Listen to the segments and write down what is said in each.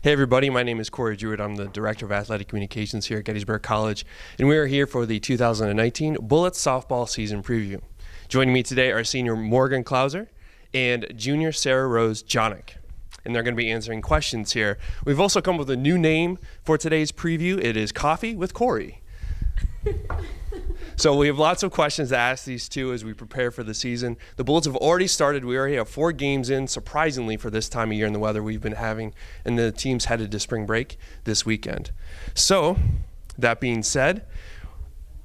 Hey everybody, my name is Corey Jewett. I'm the Director of Athletic Communications here at Gettysburg College, and we are here for the 2019 Bullets Softball Season Preview. Joining me today are senior Morgan Clauser and junior Sarahrose Jonik, and they're going to be answering questions here. We've also come up with a new name for today's preview. It is Coffee with Corey. So we have lots of questions to ask these two as we prepare for the season. The Bullets have already started. We already have 4 games in, surprisingly, for this time of year and the weather we've been having, and the team's headed to spring break this weekend. So that being said,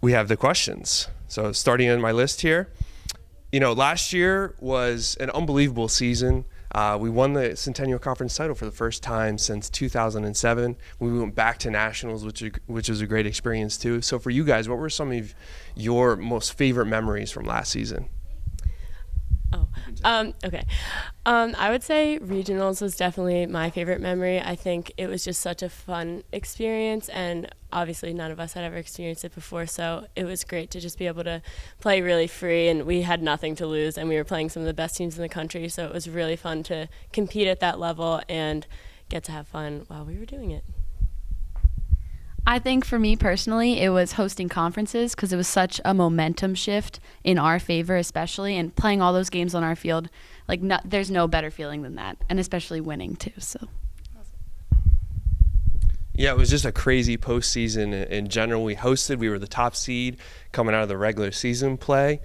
we have the questions. So starting on my list here, last year was an unbelievable season. We won the Centennial Conference title for the first time since 2007. We went back to nationals, which was a great experience too. So for you guys, what were some of your most favorite memories from last season? Okay. I would say regionals was definitely my favorite memory. I think it was just such a fun experience, and obviously none of us had ever experienced it before, so it was great to just be able to play really free, and we had nothing to lose, and we were playing some of the best teams in the country, so it was really fun to compete at that level and get to have fun while we were doing it. I think for me personally, it was hosting conferences because it was such a momentum shift in our favor, especially, and playing all those games on our field. There's no better feeling than that, and especially winning too. So. Yeah, it was just a crazy postseason in general. We hosted. We were the top seed coming out of the regular season play.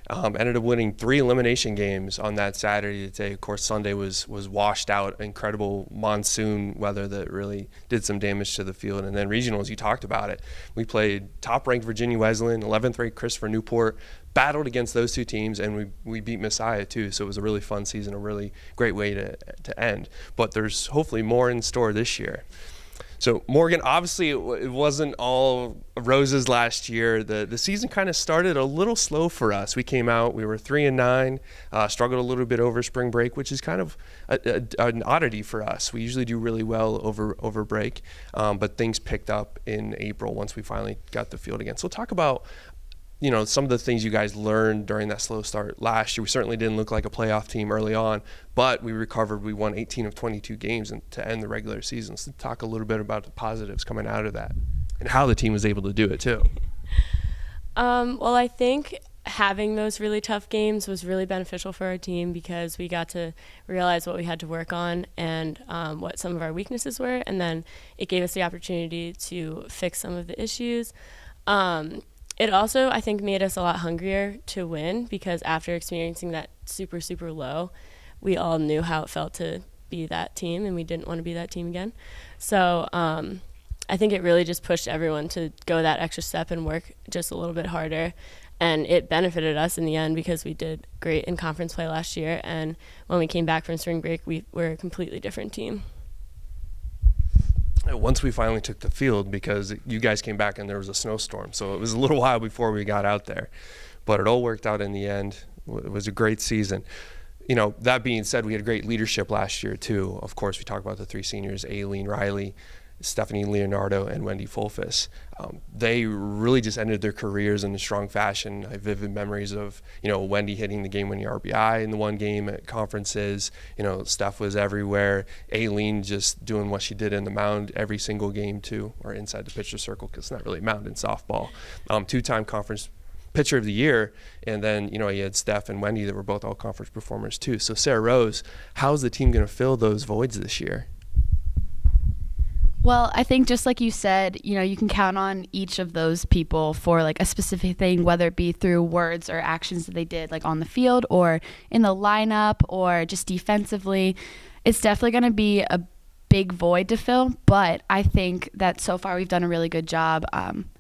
Ended up winning 3 elimination games on that Saturday today. Of course, Sunday was washed out. Incredible monsoon weather that really did some damage to the field. And then regionals, you talked about it. We played top-ranked Virginia Wesleyan, 11th ranked Christopher Newport, battled against those 2 teams, and we beat Messiah too. So it was a really fun season, a really great way to end. But there's hopefully more in store this year. So Morgan, obviously it wasn't all roses last year. The season kind of started a little slow for us. We came out, we were 3-9, struggled a little bit over spring break, which is kind of an oddity for us. We usually do really well over break, but things picked up in April once we finally got the field again. So talk about some of the things you guys learned during that slow start last year. We certainly didn't look like a playoff team early on, but we recovered. We won 18 of 22 games to end the regular season. So talk a little bit about the positives coming out of that and how the team was able to do it too. Well, I think having those really tough games was really beneficial for our team because we got to realize what we had to work on and what some of our weaknesses were, and then it gave us the opportunity to fix some of the issues. It also, I think, made us a lot hungrier to win because after experiencing that super, super low, we all knew how it felt to be that team, and we didn't want to be that team again. So I think it really just pushed everyone to go that extra step and work just a little bit harder. And it benefited us in the end because we did great in conference play last year. And when we came back from spring break, we were a completely different team. Once we finally took the field, because you guys came back and there was a snowstorm, so it was a little while before we got out there, but it all worked out in the end. It was a great season. That being said, we had great leadership last year too. Of course, we talk about the 3 seniors: Aileen Riley, Stephanie Leonardo, and Wendy Fulfus. They really just ended their careers in a strong fashion. I have vivid memories of, Wendy hitting the game-winning RBI in the one game at conferences. Steph was everywhere. Aileen just doing what she did in the mound every single game too, or inside the pitcher circle, because it's not really a mound in softball. 2-time conference pitcher of the year, and then you had Steph and Wendy that were both all conference performers too. So Sarahrose, how's the team going to fill those voids this year? Well, I think just like you said, you can count on each of those people for a specific thing, whether it be through words or actions that they did on the field or in the lineup or just defensively. It's definitely going to be a big void to fill, but I think that so far we've done a really good job,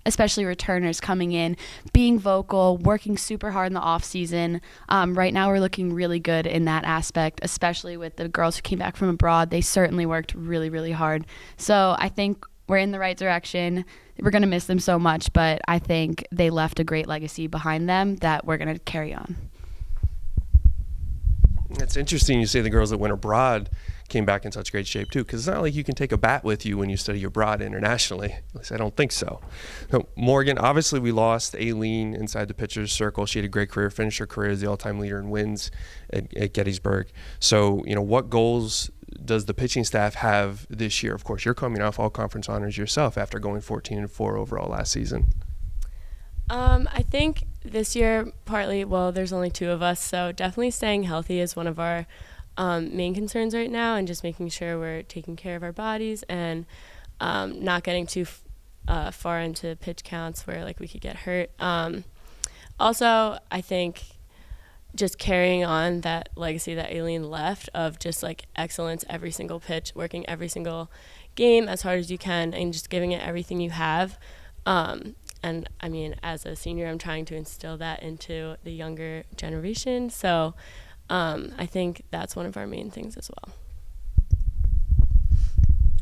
especially returners coming in, being vocal, working super hard in the off season. Right now we're looking really good in that aspect, especially with the girls who came back from abroad. They certainly worked really, really hard. So I think we're in the right direction. We're going to miss them so much, but I think they left a great legacy behind them that we're going to carry on. It's interesting you say the girls that went abroad came back in such great shape too, because it's not like you can take a bat with you when you study abroad internationally. At least I don't think so. Morgan, obviously we lost Aileen inside the pitcher's circle. She had a great career, finished her career as the all-time leader in wins at Gettysburg. So, what goals does the pitching staff have this year? Of course, you're coming off all conference honors yourself after going 14-4 overall last season. I think this year, partly, well, there's only 2 of us, so definitely staying healthy is one of our main concerns right now, and just making sure we're taking care of our bodies and not getting too far into pitch counts where like we could get hurt. Also, I think just carrying on that legacy that Aileen left of just like excellence every single pitch, working every single game as hard as you can, and just giving it everything you have. And I mean, as a senior, I'm trying to instill that into the younger generation. So I think that's one of our main things as well.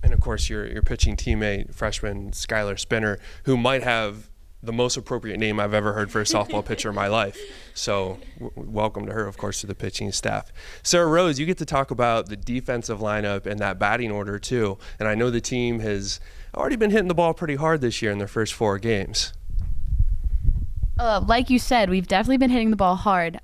And of course, your pitching teammate, freshman Skylar Spinner, who might have the most appropriate name I've ever heard for a softball pitcher in my life. So welcome to her, of course, to the pitching staff. Sarahrose, you get to talk about the defensive lineup and that batting order too. And I know the team has already been hitting the ball pretty hard this year in their first 4 games. Like you said, we've definitely been hitting the ball hard.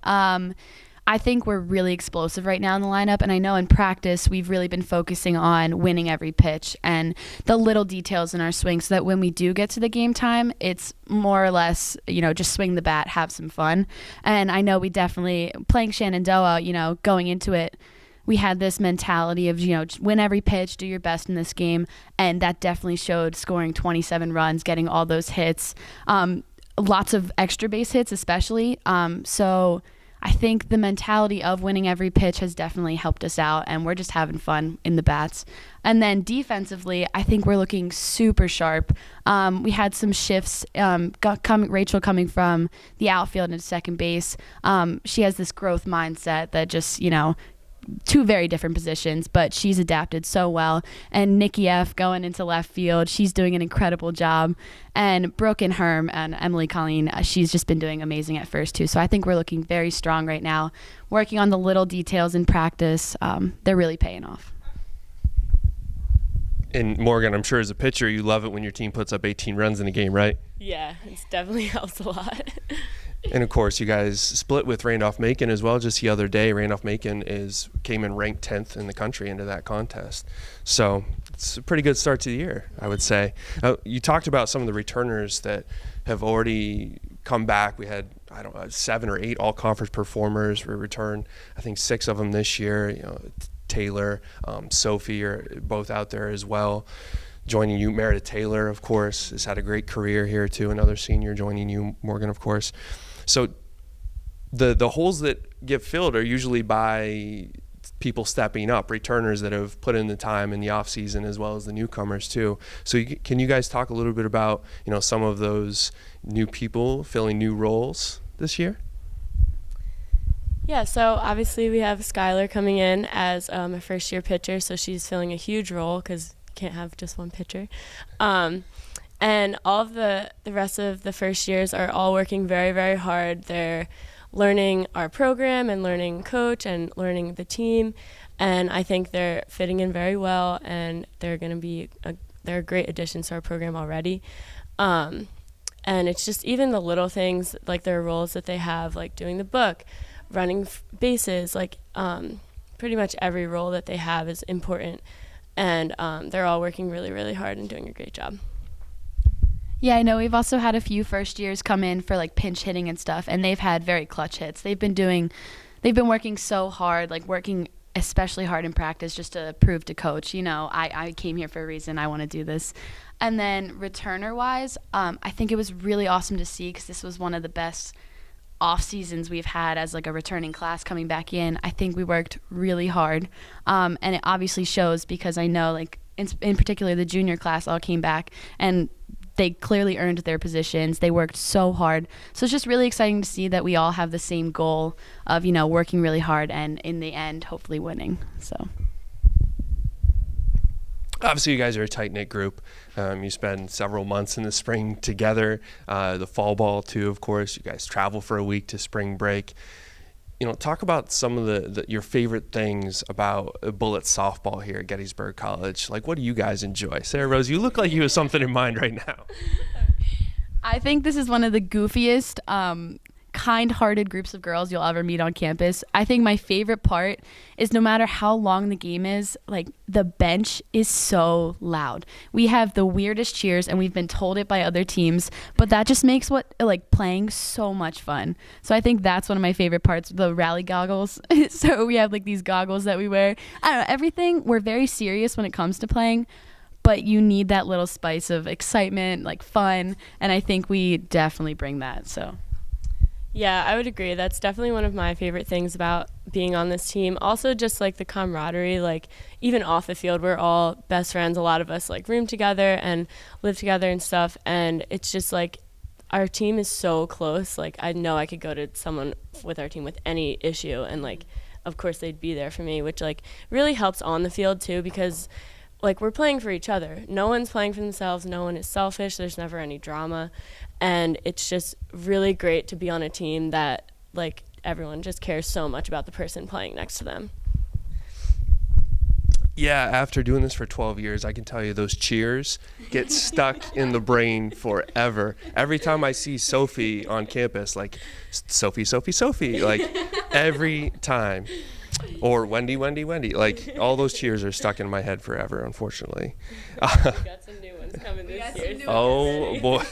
I think we're really explosive right now in the lineup, and I know in practice we've really been focusing on winning every pitch and the little details in our swing so that when we do get to the game time, it's more or less, just swing the bat, have some fun. And I know we definitely, playing Shenandoah, going into it, we had this mentality of, just win every pitch, do your best in this game, and that definitely showed, scoring 27 runs, getting all those hits, lots of extra base hits especially. So I think the mentality of winning every pitch has definitely helped us out, and we're just having fun in the bats. And then defensively, I think we're looking super sharp. We had some shifts, Rachel coming from the outfield into second base. She has this growth mindset that just, 2 very different positions, but she's adapted so well. And Nikki F. going into left field, she's doing an incredible job. And Brooke and Herm and Emily Colleen, she's just been doing amazing at first too. So I think we're looking very strong right now, working on the little details in practice. They're really paying off. And Morgan, I'm sure as a pitcher, you love it when your team puts up 18 runs in a game, right? Yeah, it definitely helps a lot. And of course, you guys split with Randolph-Macon as well. Just the other day, Randolph-Macon came in ranked 10th in the country into that contest. So it's a pretty good start to the year, I would say. You talked about some of the returners that have already come back. We had 7 or 8 all-conference performers return. I think 6 of them this year. Taylor, Sophie are both out there as well. Joining you, Meredith Taylor, of course, has had a great career here too. Another senior joining you, Morgan, of course. So the holes that get filled are usually by people stepping up, returners that have put in the time in the off season, as well as the newcomers too. So can you guys talk a little bit about some of those new people filling new roles this year? Yeah, so obviously we have Skylar coming in as a first-year pitcher, so she's filling a huge role because you can't have just one pitcher. And all of the rest of the first years are all working very, very hard. They're learning our program and learning coach and learning the team, and I think they're fitting in very well, and they're going to be they're a great addition to our program already. And it's just even the little things, like their roles that they have, like doing the book, running bases, like pretty much every role that they have is important, and they're all working really, really hard and doing a great job. Yeah, I know we've also had a few first years come in for like pinch hitting and stuff, and they've had very clutch hits. They've been working so hard, like working especially hard in practice just to prove to coach, I came here for a reason, I want to do this. And then returner wise, I think it was really awesome to see, because this was one of the best off seasons we've had as like a returning class coming back in. I think we worked really hard, and it obviously shows, because I know like in particular the junior class all came back and they clearly earned their positions. They worked so hard. So it's just really exciting to see that we all have the same goal of, working really hard and in the end, hopefully winning. So obviously you guys are a tight-knit group. You spend several months in the spring together, the fall ball too, of course. You guys travel for a week to spring break. Talk about some of your favorite things about bullet softball here at Gettysburg College. Like, what do you guys enjoy? Sarahrose, you look like you have something in mind right now. I think this is one of the goofiest kind-hearted groups of girls you'll ever meet on campus. I think my favorite part is no matter how long the game is, like the bench is so loud. We have the weirdest cheers, and we've been told it by other teams, but that just makes playing so much fun. So I think that's one of my favorite parts, the rally goggles. So we have like these goggles that we wear. I don't know, everything, we're very serious when it comes to playing, but you need that little spice of excitement, like fun, and I think we definitely bring that. So yeah, I would agree. That's definitely one of my favorite things about being on this team. Also, just like the camaraderie, like even off the field, we're all best friends. A lot of us like room together and live together and stuff. And it's just like our team is so close. Like I know I could go to someone with our team with any issue, and like of course they'd be there for me, which like really helps on the field too, because like we're playing for each other. No one's playing for themselves. No one is selfish. There's never any drama. And it's just really great to be on a team that like everyone just cares so much about the person playing next to them. Yeah, after doing this for 12 years, I can tell you those cheers get stuck in the brain forever. Every time I see Sophie on campus, like Sophie, like every time. Or Wendy, like all those cheers are stuck in my head forever, unfortunately. We got some new ones coming this year. Oh boy.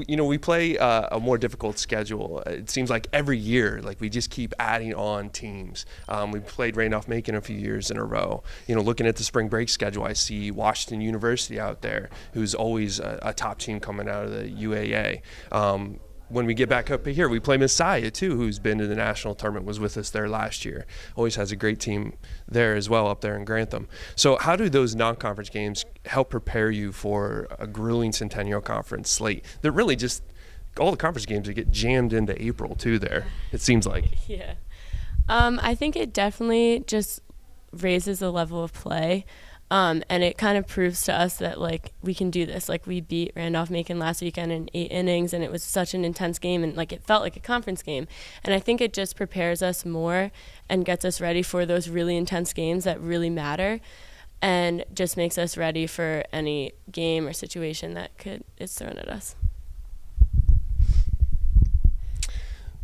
We play a more difficult schedule. It seems like every year, like we just keep adding on teams. We played Randolph-Macon a few years in a row. Looking at the spring break schedule, I see Washington University out there, who's always a top team coming out of the UAA. When we get back up here, we play Messiah too, who's been to the national tournament, was with us there last year. Always has a great team there as well up there in Grantham. So how do those non-conference games help prepare you for a grueling Centennial Conference slate? They're really just all the conference games that get jammed into April too there, it seems like. Yeah. I think it definitely just raises the level of play. And it kind of proves to us that like we can do this. Like we beat Randolph-Macon last weekend in 8 innings, and it was such an intense game, and like it felt like a conference game. And I think it just prepares us more and gets us ready for those really intense games that really matter, and just makes us ready for any game or situation that is thrown at us.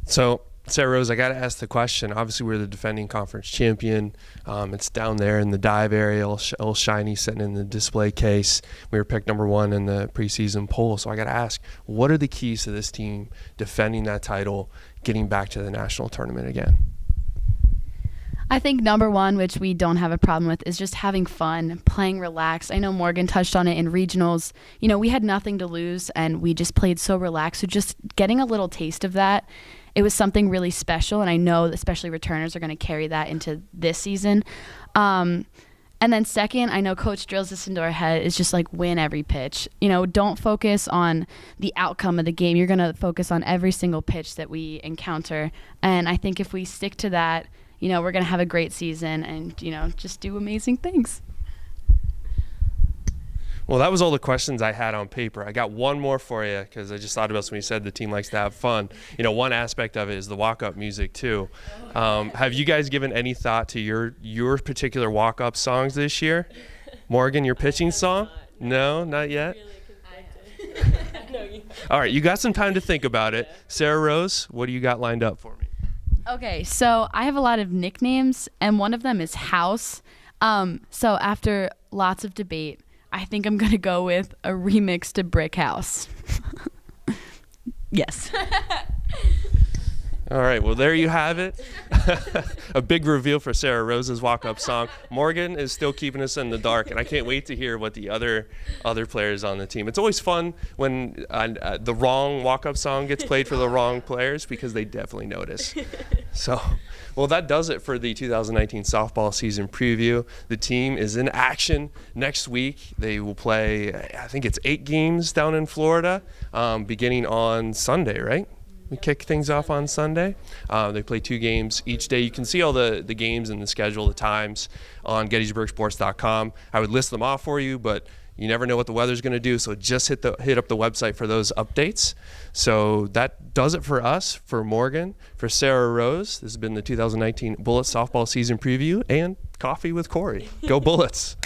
So Sarahrose, I got to ask the question. Obviously, we're the defending conference champion. It's down there in the dive area, all shiny, sitting in the display case. We were picked number 1 in the preseason poll. So I got to ask, what are the keys to this team defending that title, getting back to the national tournament again? I think number 1, which we don't have a problem with, is just having fun, playing relaxed. I know Morgan touched on it in regionals. We had nothing to lose, and we just played so relaxed. So just getting a little taste of that, it was something really special, and I know especially returners are going to carry that into this season. And then second, I know Coach drills this into our head, is just like win every pitch. Don't focus on the outcome of the game. You're going to focus on every single pitch that we encounter. And I think if we stick to that, we're going to have a great season and, just do amazing things. Well, that was all the questions I had on paper. I got one more for you because I just thought about when you said the team likes to have fun. One aspect of it is the walk-up music too. Have you guys given any thought to your particular walk-up songs this year? Morgan, your pitching song? No, not yet? All right, you got some time to think about it. Sarahrose, what do you got lined up for me? Okay, so I have a lot of nicknames, and one of them is House. So after lots of debate, I think I'm going to go with a remix to Brick House. Yes. All right, well, there you have it. A big reveal for Sarahrose's walk-up song. Morgan is still keeping us in the dark, and I can't wait to hear what the other players on the team. It's always fun when the wrong walk-up song gets played for the wrong players because they definitely notice. So, well, that does it for the 2019 softball season preview. The team is in action next week. They will play, I think it's 8 games down in Florida, beginning on Sunday, right? We kick things off on Sunday. They play 2 games each day. You can see all the games and the schedule, the times on GettysburgSports.com. I would list them off for you, but you never know what the weather's going to do, so just hit up the website for those updates. So that does it for us, for Morgan, for Sarahrose. This has been the 2019 Bullets softball season preview and Coffee with Corey. Go Bullets!